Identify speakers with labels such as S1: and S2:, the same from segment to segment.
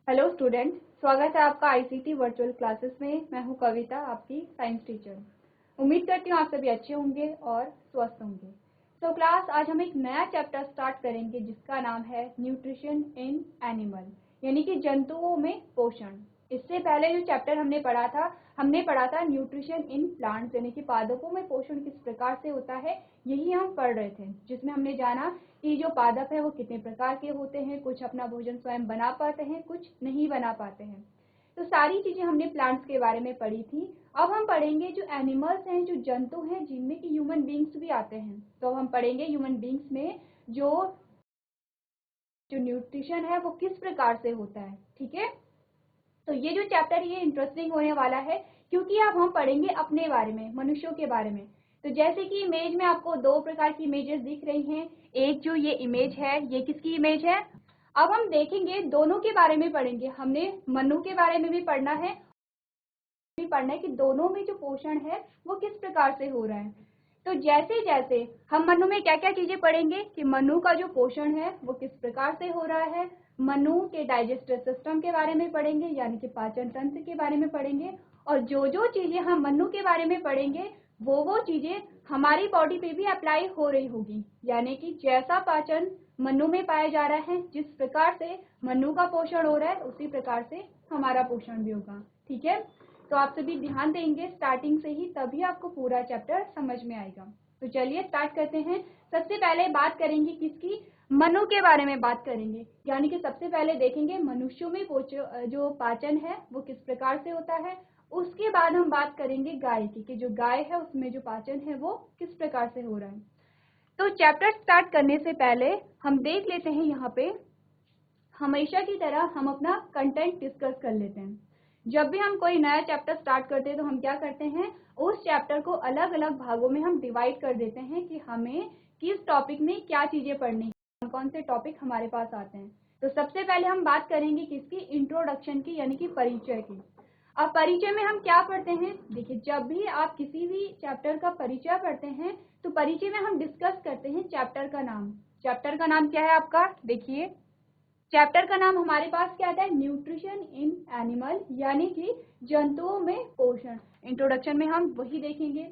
S1: Hello student, स्वागत है आपका आईसीटी वर्चुअल क्लासेस में। मैं हूं कविता, आपकी साइंस टीचर। उम्मीद करती हूं आप सभी अच्छे होंगे और स्वस्थ होंगे। तो क्लास, आज हम एक नया चैप्टर स्टार्ट करेंगे जिसका नाम है न्यूट्रिशन इन एनिमल, यानी कि जंतुओं में पोषण। इससे पहले जो चैप्टर हमने पढ़ा था न्यूट्रिशन इन प्लांट्स, यानी कि पादपों में पोषण किस प्रकार से होता है, यही हम पढ़ रहे थे। जिसमें हमने जाना कि जो पादप है वो कितने प्रकार के होते हैं, कुछ अपना भोजन स्वयं बना पाते हैं, कुछ नहीं बना पाते हैं। तो सारी चीजें हमने प्लांट्स के बारे में पढ़ी थी। अब हम पढ़ेंगे जो एनिमल्स हैं, जो जंतु हैं, जिनमें कि ह्यूमन बींग्स भी आते हैं। तो अब हम पढ़ेंगे ह्यूमन बींग्स में जो न्यूट्रिशन है वो किस प्रकार से होता है। ठीक है, तो ये जो चैप्टर ये इंटरेस्टिंग होने वाला है, क्योंकि अब हम पढ़ेंगे अपने बारे में, मनुष्यों के बारे में। तो जैसे कि इमेज में आपको दो प्रकार की इमेजेस दिख रही हैं। एक जो ये इमेज है, ये किसकी इमेज है? अब हम देखेंगे, दोनों के बारे में पढ़ेंगे। हमने मनु के बारे में भी पढ़ना है कि दोनों में जो पोषण है वो किस प्रकार से हो रहा है। तो जैसे जैसे हम मनु में क्या क्या चीजें पढ़ेंगे कि मनु का जो पोषण है वो किस प्रकार से हो रहा है, मनु के डाइजेस्टिव सिस्टम के बारे में पढ़ेंगे, यानी कि पाचन तंत्र के बारे में पढ़ेंगे। और जो जो चीजें हम मनु के बारे में पढ़ेंगे वो चीजें हमारी बॉडी पे भी अप्लाई हो रही होगी, यानी कि जैसा पाचन मनु में पाया जा रहा है, जिस प्रकार से मनु का पोषण हो रहा है, उसी प्रकार से हमारा पोषण भी होगा। ठीक है, तो आप सभी ध्यान देंगे स्टार्टिंग से ही, तभी आपको पूरा चैप्टर समझ में आएगा। तो चलिए स्टार्ट करते हैं। सबसे पहले बात करेंगे किसकी? मनु के बारे में बात करेंगे, यानी कि सबसे पहले देखेंगे मनुष्यों में जो पाचन है वो किस प्रकार से होता है। उसके बाद हम बात करेंगे गाय की, कि जो गाय है उसमें जो पाचन है वो किस प्रकार से हो रहा है। तो चैप्टर स्टार्ट करने से पहले हम देख लेते हैं, यहाँ पे हमेशा की तरह हम अपना कंटेंट डिस्कस कर लेते हैं। जब भी हम कोई नया चैप्टर स्टार्ट करते हैं तो हम क्या करते हैं, उस चैप्टर को अलग अलग भागों में हम डिवाइड कर देते हैं कि हमें किस टॉपिक में क्या चीजें पढ़नी है, कौन कौन से टॉपिक हमारे पास आते हैं। तो सबसे पहले हम बात करेंगे किसकी? इंट्रोडक्शन की, यानी कि परिचय की। अब परिचय में हम क्या पढ़ते हैं? देखिए, जब भी आप किसी भी चैप्टर का परिचय पढ़ते हैं तो परिचय में हम डिस्कस करते हैं चैप्टर का नाम। चैप्टर का नाम क्या है आपका? देखिए, चैप्टर का नाम हमारे पास क्या आता है? न्यूट्रिशन इन एनिमल, यानी कि जंतुओं में पोषण। इंट्रोडक्शन में हम वही देखेंगे।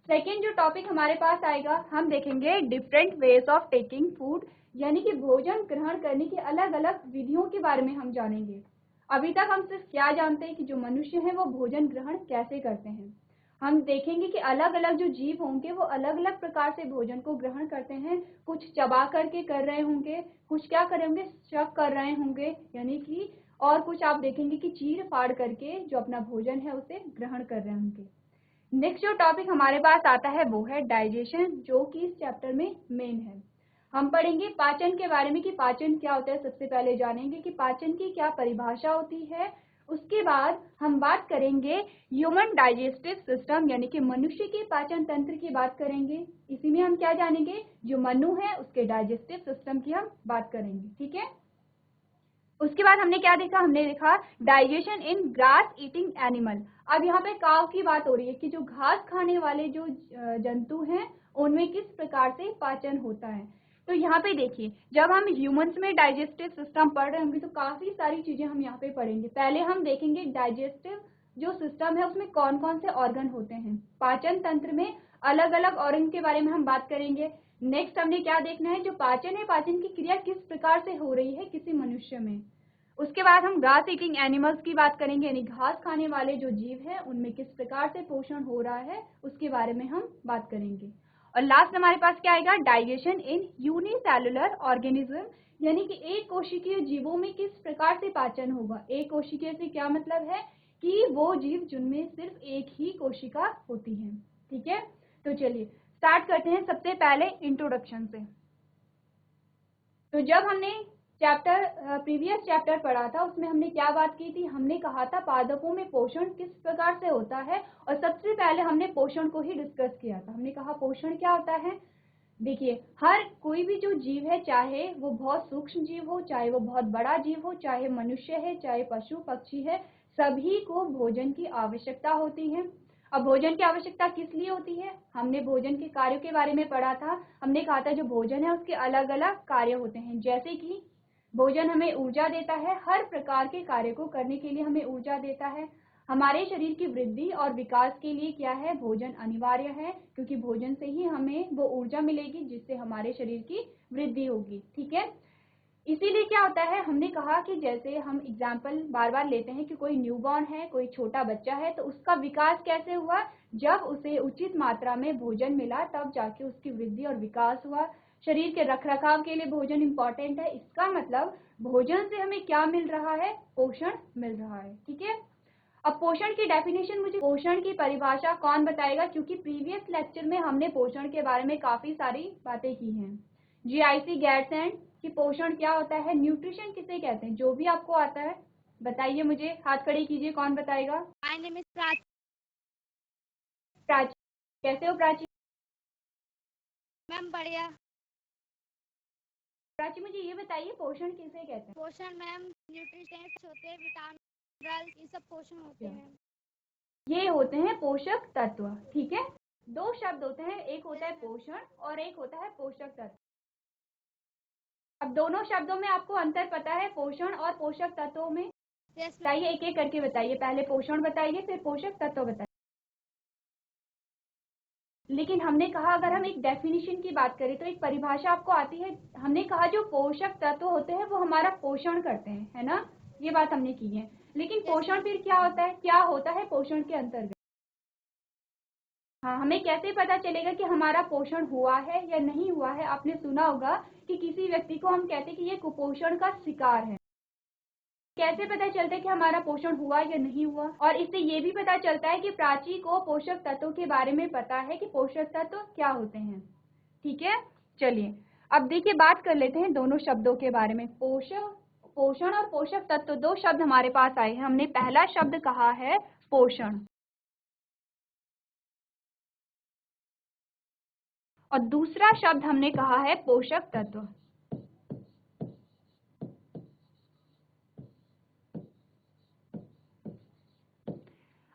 S1: सेकेंड जो टॉपिक हमारे पास आएगा, हम देखेंगे different ways of taking food, यानी कि भोजन ग्रहण करने की अलग अलग विधियों के बारे में हम जानेंगे। अभी तक हम सिर्फ क्या जानते हैं कि जो मनुष्य है वो भोजन ग्रहण कैसे करते हैं। हम देखेंगे कि अलग अलग जो जीव होंगे वो अलग अलग प्रकार से भोजन को ग्रहण करते हैं। कुछ चबा करके कर रहे होंगे, कुछ क्या कर रहे होंगे, शक कर रहे होंगे, यानी कि और कुछ आप देखेंगे कि चीर फाड़ करके जो अपना भोजन है उसे ग्रहण कर रहे होंगे। नेक्स्ट जो टॉपिक हमारे पास आता है वो है डाइजेशन, जो कि इस चैप्टर में मेन है। हम पढ़ेंगे पाचन के बारे में कि पाचन क्या होता है। सबसे पहले जानेंगे कि पाचन की क्या परिभाषा होती है। उसके बाद हम बात करेंगे ह्यूमन डाइजेस्टिव सिस्टम, यानी कि मनुष्य के पाचन तंत्र की बात करेंगे। इसी में हम क्या जानेंगे, जो मनु है उसके डाइजेस्टिव सिस्टम की हम बात करेंगे। ठीक है, उसके बाद हमने क्या देखा? हमने देखा डाइजेशन इन ग्रास ईटिंग एनिमल। अब यहाँ पे काव की बात हो रही है कि जो घास खाने वाले जो जंतु हैं उनमें किस प्रकार से पाचन होता है। तो यहाँ पे देखिए, जब हम ह्यूमंस में डाइजेस्टिव सिस्टम पढ़ रहे होंगे तो काफी सारी चीजें हम यहाँ पे पढ़ेंगे। पहले हम देखेंगे डाइजेस्टिव जो सिस्टम है उसमें कौन कौन से ऑर्गन होते हैं। पाचन तंत्र में अलग अलग ऑर्गन के बारे में हम बात करेंगे। नेक्स्ट हमने क्या देखना है, जो पाचन है, पाचन की क्रिया किस प्रकार से हो रही है किसी मनुष्य में। उसके बाद हम ग्रास ईटिंग एनिमल्स की बात करेंगे, यानी घास खाने वाले जो जीव हैं उनमें किस प्रकार से पोषण हो रहा है उसके बारे में हम बात करेंगे। और लास्ट हमारे पास क्या आएगा? डाइजेशन इन यूनिसेलुलर ऑर्गेनिज्म, यानी कि एक कोशिकीय जीवों में किस प्रकार से पाचन होगा। एक कोशिकीय से क्या मतलब है कि वो जीव जिनमें सिर्फ एक ही कोशिका होती है। ठीक है, तो चलिए स्टार्ट करते हैं सबसे पहले इंट्रोडक्शन से। तो जब हमने प्रीवियस चैप्टर पढ़ा था उसमें हमने क्या बात की थी? हमने कहा था पादपों में पोषण किस प्रकार से होता है, और सबसे पहले हमने पोषण को ही डिस्कस किया था। हमने कहा पोषण क्या होता है। देखिए, हर कोई भी जो जीव है, चाहे वो बहुत सूक्ष्म जीव हो, चाहे वो बहुत बड़ा जीव हो, चाहे मनुष्य है, चाहे पशु पक्षी है, सभी को भोजन की आवश्यकता होती है। अब भोजन की आवश्यकता किस लिए होती है? हमने भोजन के कार्यों के बारे में पढ़ा था। हमने कहा था जो भोजन है उसके अलग अलग कार्य होते हैं, जैसे कि भोजन हमें ऊर्जा देता है, हर प्रकार के कार्य को करने के लिए हमें ऊर्जा देता है। हमारे शरीर की वृद्धि और विकास के लिए क्या है, भोजन अनिवार्य है, क्योंकि भोजन से ही हमें वो ऊर्जा मिलेगी जिससे हमारे शरीर की वृद्धि होगी। ठीक है, इसीलिए क्या होता है, हमने कहा कि जैसे हम एग्जाम्पल बार बार लेते हैं कि कोई न्यूबॉर्न है, कोई छोटा बच्चा है, तो उसका विकास कैसे हुआ, जब उसे उचित मात्रा में भोजन मिला तब जाके उसकी वृद्धि और विकास हुआ। शरीर के रखरखाव के लिए भोजन इंपॉर्टेंट है, इसका मतलब भोजन से हमें क्या मिल रहा है, पोषण मिल रहा है। ठीक है, अब पोषण की डेफिनेशन, मुझे पोषण की परिभाषा कौन बताएगा, क्योंकि प्रीवियस लेक्चर में हमने पोषण के बारे में काफी सारी बातें की हैं। GIC गैरसैंड कि पोषण क्या होता है, न्यूट्रिशन किसे कहते हैं, जो भी आपको आता है बताइए मुझे, हाथ खड़े कीजिए, कौन बताएगा।
S2: My name is Prachi.
S1: Prachi, कैसे हो प्राची?
S2: मैम बढ़िया।
S1: प्राची मुझे ये बताइए, पोषण किसे कहते हैं?
S2: पोषण मैम न्यूट्रिशंस होते हैं, विटामिन, ये सब पोषण होते हैं।
S1: ये होते हैं पोषक तत्व। ठीक है, दो शब्द होते हैं, एक होता है पोषण और एक होता है पोषक तत्व। अब दोनों शब्दों में आपको अंतर पता है, पोषण और पोषक तत्वों में? बताइए, एक एक करके बताइए, पहले पोषण बताइए फिर पोषक तत्व बताइए। लेकिन हमने कहा अगर हम एक डेफिनेशन की बात करें तो एक परिभाषा आपको आती है, हमने कहा जो पोषक तत्व होते हैं वो हमारा पोषण करते हैं, है ना, ये बात हमने की है। लेकिन पोषण फिर क्या होता है, क्या होता है पोषण के अंतर्गत? हाँ, हमें कैसे पता चलेगा कि हमारा पोषण हुआ है या नहीं हुआ है? आपने सुना होगा कि किसी व्यक्ति को हम कहते हैं कि ये कुपोषण का शिकार है। कैसे पता चलता है कि हमारा पोषण हुआ या नहीं हुआ? और इससे ये भी पता चलता है कि प्राची को पोषक तत्वों के बारे में पता है कि पोषक तत्व क्या होते हैं। ठीक है, चलिए अब देखिए बात कर लेते हैं दोनों शब्दों के बारे में। पोषण और पोषक तत्व, दो शब्द हमारे पास आए हैं। हमने पहला शब्द कहा है पोषण और दूसरा शब्द हमने कहा है पोषक तत्व।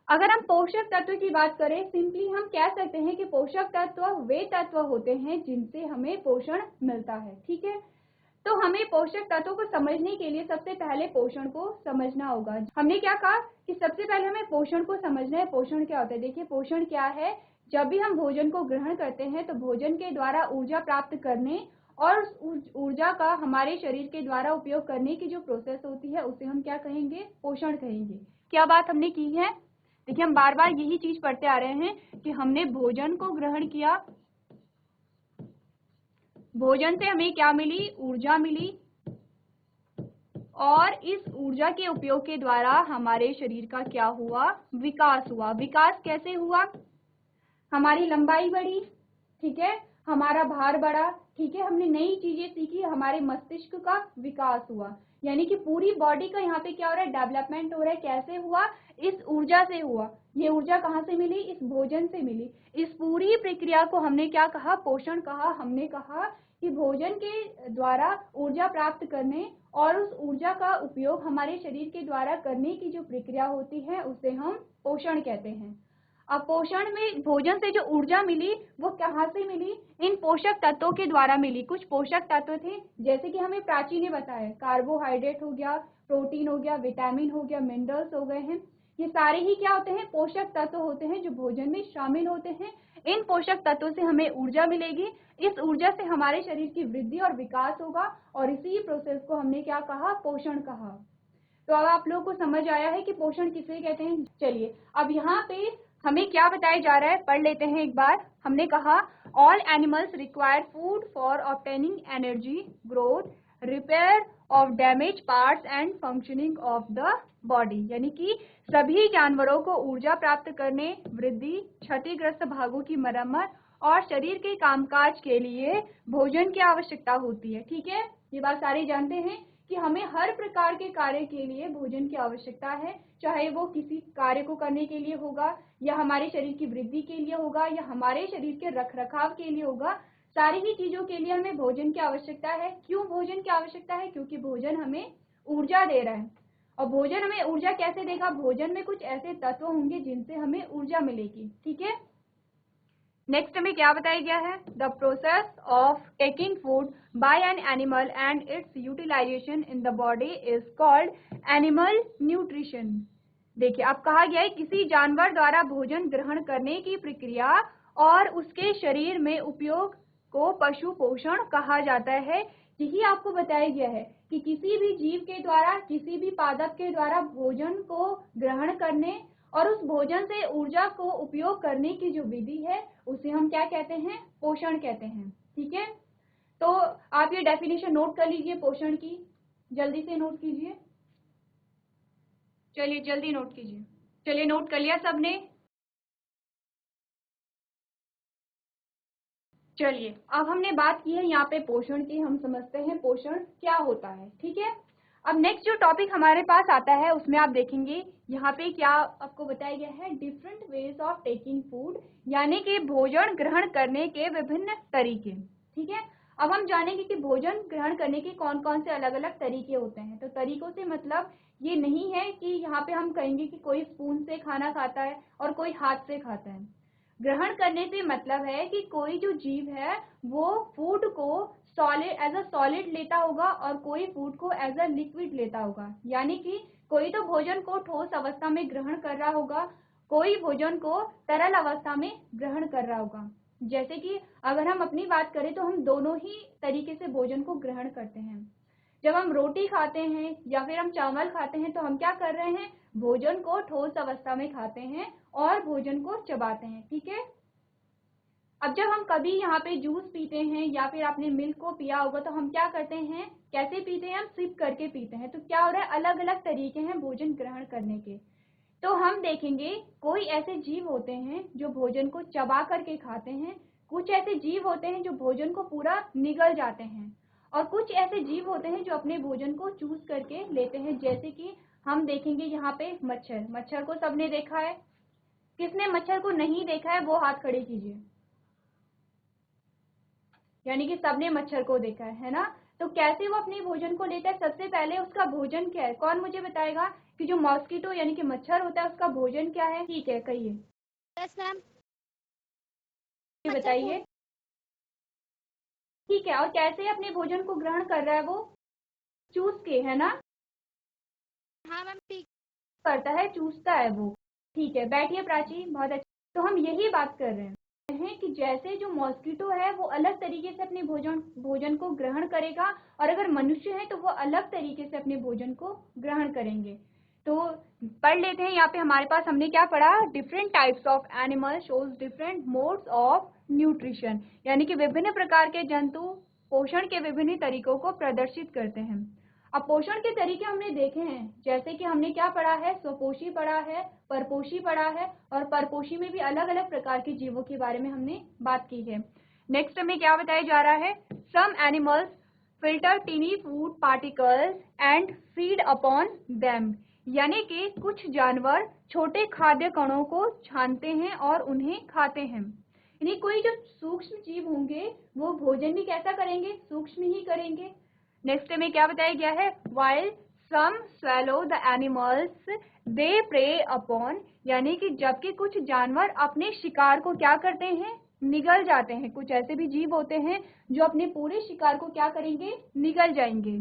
S1: अगर हम पोषक तत्व की बात करें, सिंपली हम कह सकते हैं कि पोषक तत्व वे तत्व होते हैं जिनसे हमें पोषण मिलता है। ठीक है, तो हमें पोषक तत्वों को समझने के लिए सबसे पहले पोषण को समझना होगा। हमने क्या कहा कि सबसे पहले हमें पोषण को समझना है। पोषण क्या होता है, देखिए पोषण क्या है, जब भी हम भोजन को ग्रहण करते हैं तो भोजन के द्वारा ऊर्जा प्राप्त करने और उस ऊर्जा का हमारे शरीर के द्वारा उपयोग करने की जो प्रोसेस होती है उसे हम क्या कहेंगे, पोषण कहेंगे। क्या बात हमने की है? देखिए हम बार बार यही चीज पढ़ते आ रहे हैं कि हमने भोजन को ग्रहण किया, भोजन से हमें क्या मिली, ऊर्जा मिली, और इस ऊर्जा के उपयोग के द्वारा हमारे शरीर का क्या हुआ, विकास हुआ। विकास कैसे हुआ, हमारी लंबाई बढ़ी, ठीक है, हमारा भार बढ़ा, ठीक है, हमने नई चीजें सीखी, हमारे मस्तिष्क का विकास हुआ। यानी कि पूरी बॉडी का यहाँ पे क्या हो रहा है, डेवलपमेंट हो रहा है। कैसे हुआ, इस ऊर्जा से हुआ। ये ऊर्जा कहाँ से मिली, इस भोजन से मिली। इस पूरी प्रक्रिया को हमने क्या कहा, पोषण कहा। हमने कहा कि भोजन के द्वारा ऊर्जा प्राप्त करने और उस ऊर्जा का उपयोग हमारे शरीर के द्वारा करने की जो प्रक्रिया होती है उसे हम पोषण कहते हैं। अब पोषण में भोजन से जो ऊर्जा मिली वो कहाँ से मिली, इन पोषक तत्वों के द्वारा मिली। कुछ पोषक तत्व थे जैसे कि हमें प्राची ने बताया, कार्बोहाइड्रेट हो गया, प्रोटीन हो गया, विटामिन हो गया, मिनरल्स हो गए हैं। ये सारे ही क्या होते हैं, पोषक तत्व होते हैं जो भोजन में शामिल होते हैं। इन पोषक तत्वों से हमें ऊर्जा मिलेगी, इस ऊर्जा से हमारे शरीर की वृद्धि और विकास होगा, और इसी प्रोसेस को हमने क्या कहा, पोषण कहा। तो अब आप लोगों को समझ आया है कि पोषण किसे कहते हैं। चलिए अब यहाँ पे हमें क्या बताया जा रहा है, पढ़ लेते हैं एक बार। हमने कहा all animals require food for obtaining energy, growth, repair of damage parts and functioning of the body. यानी कि सभी जानवरों को ऊर्जा प्राप्त करने, वृद्धि, क्षतिग्रस्त भागों की मरम्मत और शरीर के कामकाज के लिए भोजन की आवश्यकता होती है। ठीक है, ये बात सारे जानते हैं कि हमें हर प्रकार के कार्य के लिए भोजन की आवश्यकता है, चाहे वो किसी कार्य को करने के लिए होगा, या हमारे शरीर की वृद्धि के लिए होगा, या हमारे शरीर के रखरखाव के लिए होगा। सारी ही चीजों के लिए हमें भोजन की आवश्यकता है। क्यों भोजन की आवश्यकता है, क्योंकि भोजन हमें ऊर्जा दे रहा है। और भोजन हमें ऊर्जा कैसे देगा, भोजन में कुछ ऐसे तत्व होंगे जिनसे हमें ऊर्जा मिलेगी। ठीक है, नेक्स्ट में क्या बताया गया है, the process of taking food by an animal and its utilization in the body is called animal nutrition. देखिए अब कहा गया है किसी जानवर द्वारा भोजन ग्रहण करने की प्रक्रिया और उसके शरीर में उपयोग को पशु पोषण कहा जाता है। यही आपको बताया गया है कि किसी भी जीव के द्वारा, किसी भी पादप के द्वारा भोजन को ग्रहण करने और उस भोजन से ऊर्जा को उपयोग करने की जो विधि है उसे हम क्या कहते हैं, पोषण कहते हैं। ठीक है, तो आप ये डेफिनेशन नोट कर लीजिए पोषण की, जल्दी से नोट कीजिए। चलिए जल्दी नोट कीजिए। चलिए नोट कर लिया सबने। चलिए अब हमने बात की है यहाँ पे पोषण की, हम समझते हैं पोषण क्या होता है। ठीक है, अब नेक्स्ट जो टॉपिक हमारे पास आता है उसमें आप देखेंगे यहाँ पे क्या आपको बताया गया है, different ways of taking food, यानी कि भोजन ग्रहण करने के विभिन्न तरीके। ठीक है, अब हम जानेंगे कि भोजन ग्रहण करने के कौन कौन से अलग अलग तरीके होते हैं। तो तरीकों से मतलब ये नहीं है कि यहाँ पे हम कहेंगे कि कोई स्पून से खाना खाता है और कोई हाथ से खाता है। ग्रहण करने से मतलब है कि कोई जो जीव है वो फूड को सॉलिड एज अ सॉलिड लेता होगा और कोई फूड को एज अ लिक्विड लेता होगा, यानी कि कोई तो भोजन को ठोस अवस्था में ग्रहण कर रहा होगा, कोई भोजन को तरल अवस्था में ग्रहण कर रहा होगा। जैसे कि अगर हम अपनी बात करें तो हम दोनों ही तरीके से भोजन को ग्रहण करते हैं। जब हम रोटी खाते हैं या फिर हम चावल खाते हैं तो हम क्या कर रहे हैं, भोजन को ठोस अवस्था में खाते हैं और भोजन को चबाते हैं। ठीक है, अब जब हम कभी यहाँ पे जूस पीते हैं या फिर आपने मिल्क को पिया होगा तो हम क्या करते हैं, कैसे पीते हैं, हम सिप करके पीते हैं। तो क्या हो रहा है, अलग अलग तरीके हैं भोजन ग्रहण करने के। तो हम देखेंगे कोई ऐसे जीव होते हैं जो भोजन को चबा करके खाते हैं, कुछ ऐसे जीव होते हैं जो भोजन को पूरा निगल जाते हैं, और कुछ ऐसे जीव होते हैं जो अपने भोजन को चूस करके लेते हैं। जैसे कि हम देखेंगे यहाँ पे मच्छर, मच्छर को सबने देखा है, किसने मच्छर को नहीं देखा है वो हाथ खड़े कीजिए, यानी कि सबने मच्छर को देखा है ना। तो कैसे वो अपने भोजन को लेता है, सबसे पहले उसका भोजन क्या है, कौन मुझे बताएगा कि जो मॉस्किटो यानी कि मच्छर होता है उसका भोजन क्या है। ठीक है, कहिए,
S2: यस मैम,
S1: बताइए। ठीक है, और कैसे अपने भोजन को ग्रहण कर रहा है वो, चूस के, है ना,
S2: हाँ मैम ठीक।
S1: करता है, चूसता है वो। ठीक है, बैठिए प्राची, बहुत अच्छा। तो हम यही बात कर रहे हैं कि जैसे जो मॉस्किटो है वो अलग तरीके से अपने भोजन को ग्रहण करेगा, और अगर मनुष्य है तो वो अलग तरीके से अपने भोजन को ग्रहण करेंगे। तो पढ़ लेते हैं, यहाँ पे हमारे पास हमने क्या पढ़ा, different types of animal shows different modes of nutrition, यानी कि विभिन्न प्रकार के जंतु पोषण के विभिन्न तरीकों को प्रदर्शित करते हैं। अब पोषण के तरीके हमने देखे हैं, जैसे कि हमने क्या पढ़ा है, स्वपोषी पढ़ा है, परपोषी पढ़ा है, और परपोषी में भी अलग अलग प्रकार के जीवों के बारे में हमने बात की है। नेक्स्ट हमें क्या बताया जा रहा है, some animals filter tiny food particles and feed upon them, यानी कि कुछ जानवर छोटे खाद्य कणों को छानते हैं और उन्हें खाते हैं। यानी कोई जो सूक्ष्म जीव होंगे वो भोजन भी कैसा करेंगे, सूक्ष्म ही करेंगे। नेक्स्ट में क्या बताया गया है, while some swallow the animals they prey upon, यानी कि जबकि कुछ जानवर अपने शिकार को क्या करते हैं, निगल जाते हैं। कुछ ऐसे भी जीव होते हैं जो अपने पूरे शिकार को क्या करेंगे, निगल जाएंगे।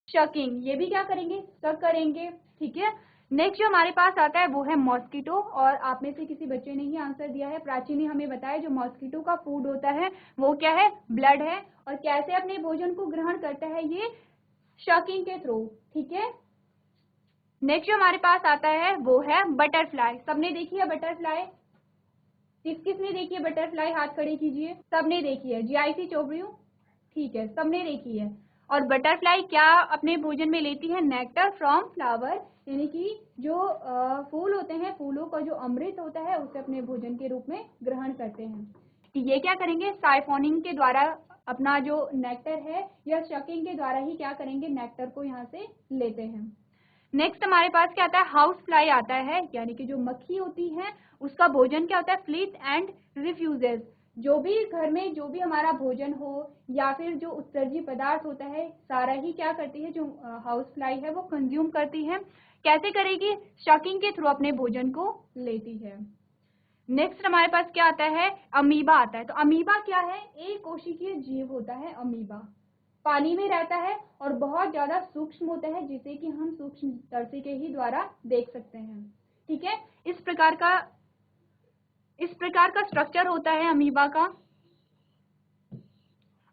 S1: शकिंग, ये भी क्या करेंगे, शक करेंगे। ठीक है, नेक्स्ट जो हमारे पास आता है वो है मॉस्किटो, और आप में से किसी बच्चे ने ही आंसर दिया है, प्राची ने हमें बताया जो मॉस्किटो का फूड होता है वो क्या है, ब्लड है, और कैसे अपने भोजन को ग्रहण करता है, ये शकिंग के थ्रू। ठीक है, नेक्स्ट जो हमारे पास आता है वो है बटरफ्लाई। सबने देखी है बटरफ्लाई, किस किस ने देखी है बटरफ्लाई, हाथ खड़े कीजिए। सबने देखी है, जीआईसी चोबड़ियों, ठीक है, सबने देखी है। और बटरफ्लाई क्या अपने भोजन में लेती है, नेक्टर फ्रॉम फ्लावर, यानी कि जो फूल होते हैं, फूलों का जो अमृत होता है उसे अपने भोजन के रूप में ग्रहण करते हैं। कि ये क्या करेंगे, साइफोनिंग के द्वारा अपना जो नेक्टर है या शकिंग के द्वारा ही क्या करेंगे, नेक्टर को यहाँ से लेते हैं। नेक्स्ट हमारे पास क्या आता है, हाउस फ्लाई आता है, यानी कि जो मक्खी होती है उसका भोजन क्या होता है, फ्लीट एंड रिफ्यूजेस। जो भी घर में जो भी हमारा भोजन हो या फिर जो उत्सर्जी पदार्थ होता है सारा ही क्या करती है, जो हाउस फ्लाई है वो कंज्यूम करती है। कैसे करेगी? शकिंग के थ्रू अपने भोजन को लेती है। नेक्स्ट हमारे पास क्या आता है? अमीबा आता है। तो अमीबा क्या है? एक कोशिकीय जीव होता है अमीबा। पानी में रहता है और बहुत ज्यादा सूक्ष्म होता है, जिसे कि हम सूक्ष्मदर्शी के ही द्वारा देख सकते हैं। ठीक है, इस प्रकार का स्ट्रक्चर होता है अमीबा का।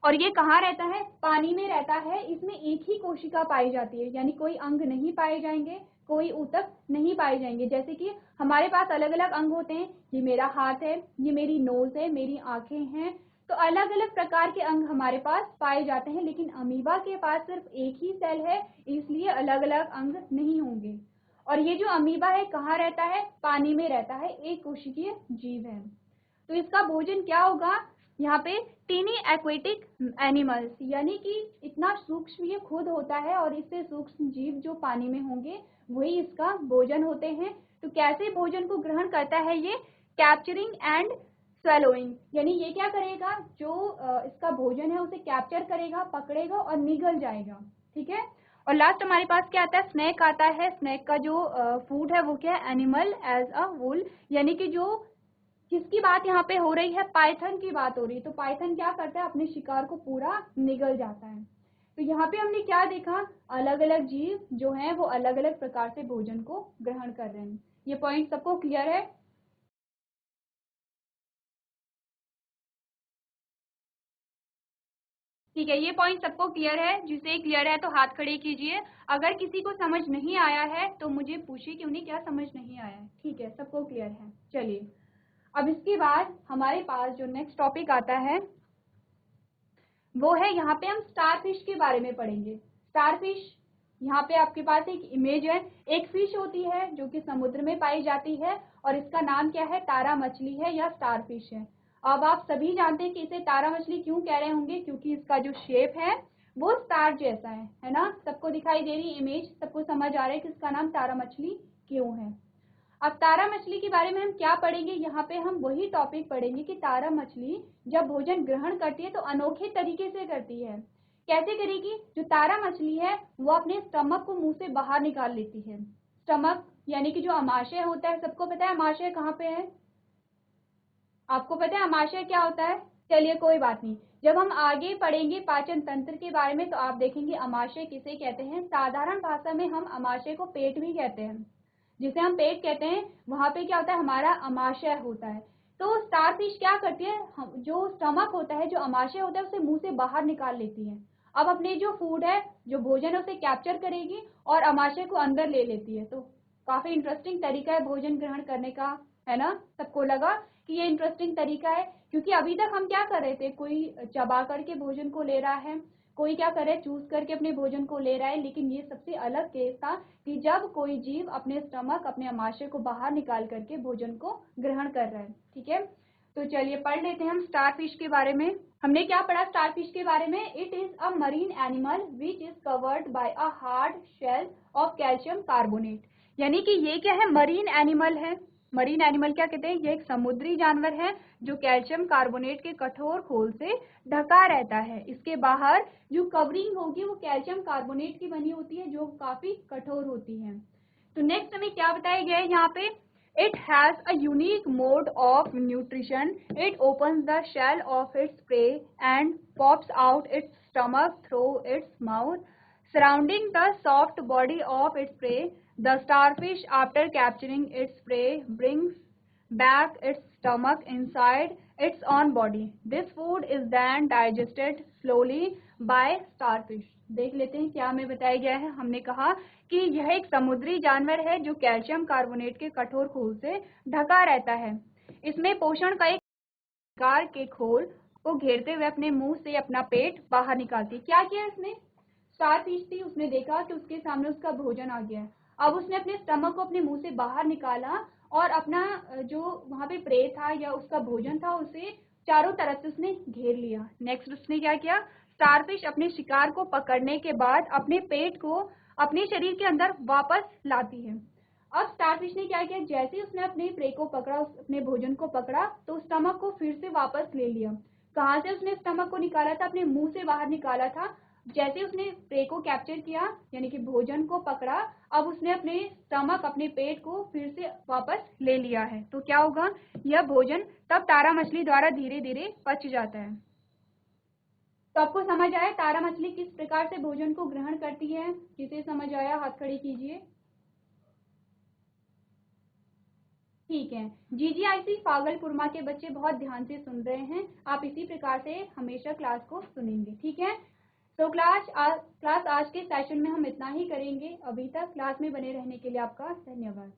S1: और ये कहाँ रहता है? पानी में रहता है। इसमें एक ही कोशिका पाई जाती है, यानी कोई अंग नहीं पाए जाएंगे, कोई ऊतक नहीं पाए जाएंगे। जैसे कि हमारे पास अलग अलग अंग होते हैं, ये मेरा हाथ है, ये मेरी नोज है, मेरी आंखें हैं, तो अलग अलग प्रकार के अंग हमारे पास पाए जाते हैं। लेकिन अमीबा के पास सिर्फ एक ही सेल है, इसलिए अलग अलग अंग नहीं होंगे। और ये जो अमीबा है कहाँ रहता है? पानी में रहता है, एक कोशिकीय जीव है। तो इसका भोजन क्या होगा? यहाँ पे टीनी एक्वेटिक एनिमल्स, यानी कि इतना सूक्ष्म ये खुद होता है और इससे सूक्ष्म जीव जो पानी में होंगे वही इसका भोजन होते हैं। तो कैसे भोजन को ग्रहण करता है ये? कैप्चरिंग एंड स्वेलोइंग, यानी ये क्या करेगा? जो इसका भोजन है उसे कैप्चर करेगा, पकड़ेगा और निगल जाएगा। ठीक है, और लास्ट हमारे पास क्या आता है? स्नेक आता है। स्नेक का जो फूड है वो क्या है? एनिमल एज अ वुल, यानी कि जो किसकी बात यहाँ पे हो रही है? पाइथन की बात हो रही है। तो पाइथन क्या करता है? अपने शिकार को पूरा निगल जाता है। तो यहाँ पे हमने क्या देखा? अलग अलग जीव जो हैं वो अलग अलग प्रकार से भोजन को ग्रहण कर रहे हैं। ये पॉइंट सबको क्लियर है? ठीक है, ये पॉइंट सबको क्लियर है? जिसे क्लियर है तो हाथ खड़े कीजिए। अगर किसी को समझ नहीं आया है तो मुझे पूछिए कि उन्हें क्या समझ नहीं आया है। ठीक है, सबको क्लियर है? चलिए, अब इसके बाद हमारे पास जो नेक्स्ट टॉपिक आता है वो है, यहाँ पे हम स्टारफिश के बारे में पढ़ेंगे। स्टारफिश, यहाँ पे आपके पास एक इमेज है। एक फिश होती है जो कि समुद्र में पाई जाती है और इसका नाम क्या है? तारा मछली है या स्टारफिश है। अब आप सभी जानते हैं कि इसे तारा मछली क्यों कह रहे होंगे, क्योंकि इसका जो शेप है वो स्टार जैसा है ना? सबको दिखाई दे रही इमेज, सबको समझ आ रहा है कि इसका नाम तारा मछली क्यों है। अब तारा मछली के बारे में हम क्या पढ़ेंगे? यहाँ पे हम वही टॉपिक पढ़ेंगे कि तारा मछली जब भोजन ग्रहण करती है तो अनोखे तरीके से करती है। कैसे करेगी? जो तारा मछली है वो अपने स्टमक को मुंह से बाहर निकाल लेती है। स्टमक यानी कि जो अमाशय होता है, सबको पता है अमाशय कहाँ पे है? आपको पता है अमाशय क्या होता है? चलिए कोई बात नहीं, जब हम आगे पढ़ेंगे पाचन तंत्र के बारे में तो आप देखेंगे अमाशय किसे कहते हैं। साधारण भाषा में हम अमाशय को पेट भी कहते हैं, जिसे हम पेट कहते हैं। वहां पे क्या होता है? हमारा अमाशय होता है। तो स्टारफिश क्या करती है? जो स्टमक होता है, जो अमाशय होता है, उसे मुंह से बाहर निकाल लेती है। अब अपने जो फूड है, जो भोजन है, उसे कैप्चर करेगी और अमाशय को अंदर ले लेती है। तो काफी इंटरेस्टिंग तरीका है भोजन ग्रहण करने का, है ना? सबको लगा कि ये इंटरेस्टिंग तरीका है, क्योंकि अभी तक हम क्या कर रहे थे? कोई चबा करके भोजन को ले रहा है, कोई क्या करे? चूज करके अपने भोजन को ले रहा है। लेकिन ये सबसे अलग केस था कि जब कोई जीव अपने स्टमक, अपने अमाशय को बाहर निकाल करके भोजन को ग्रहण कर रहा है। ठीक है, तो चलिए पढ़ लेते हैं हम स्टारफिश के बारे में। हमने क्या पढ़ा स्टारफिश के बारे में? It is a marine animal which is covered by a hard shell of calcium carbonate, यानी कि ये क्या है? मरीन एनिमल है। मरीन एनिमल क्या कहते हैं? ये एक समुद्री जानवर है जो कैल्शियम कार्बोनेट के कठोर खोल से ढका रहता है। इसके बाहर जो कवरिंग होगी वो कैल्शियम कार्बोनेट की बनी होती है, जो काफी कठोर होती है। तो नेक्स्ट हमें क्या बताया गया है यहाँ पे? It has a unique mode of nutrition. It opens the shell of its prey and pops out its stomach through its mouth surrounding the soft body of its prey. The starfish, after capturing its prey, brings back its stomach inside its own body. This food is then digested slowly by starfish. देख लेते हैं क्या हमें बताया गया है। हमने कहा कि यह एक समुद्री जानवर है जो कैल्शियम कार्बोनेट के कठोर खोल से ढका रहता है। इसमें पोषण का एक प्रकार के खोल को घेरते हुए अपने मुंह से अपना पेट बाहर निकालती। क्या किया इसने? स्टारफिश थी, उसने देखा कि उसके सामने उसका भोजन आ गया। अब उसने अपने स्टमक को अपने मुंह से बाहर निकाला और अपना जो वहां पे प्रे था या उसका भोजन था उसे चारों तरफ से उसने घेर लिया। नेक्स्ट उसने क्या किया? स्टारफिश अपने शिकार को पकड़ने के बाद अपने पेट को अपने शरीर के अंदर वापस लाती है। अब स्टारफिश ने क्या किया? जैसे ही उसने अपने प्रे को पकड़ा, अपने भोजन को पकड़ा, तो स्टमक को फिर से वापस ले लिया। कहाँ से उसने स्टमक को निकाला था? अपने मुंह से बाहर निकाला था। जैसे उसने प्रे को कैप्चर किया यानी कि भोजन को पकड़ा, अब उसने अपने स्टमक अपने पेट को फिर से वापस ले लिया है। तो क्या होगा, यह भोजन तब तारा मछली द्वारा धीरे धीरे पच जाता है। तो आपको समझ आया तारा मछली किस प्रकार से भोजन को ग्रहण करती है? किसे समझ आया हाथ खड़ी कीजिए। ठीक है, GGIC फागलपुरमा के बच्चे बहुत ध्यान से सुन रहे हैं। आप इसी प्रकार से हमेशा क्लास को सुनेंगे, ठीक है। तो क्लास आज के सेशन में हम इतना ही करेंगे। अभी तक क्लास में बने रहने के लिए आपका धन्यवाद।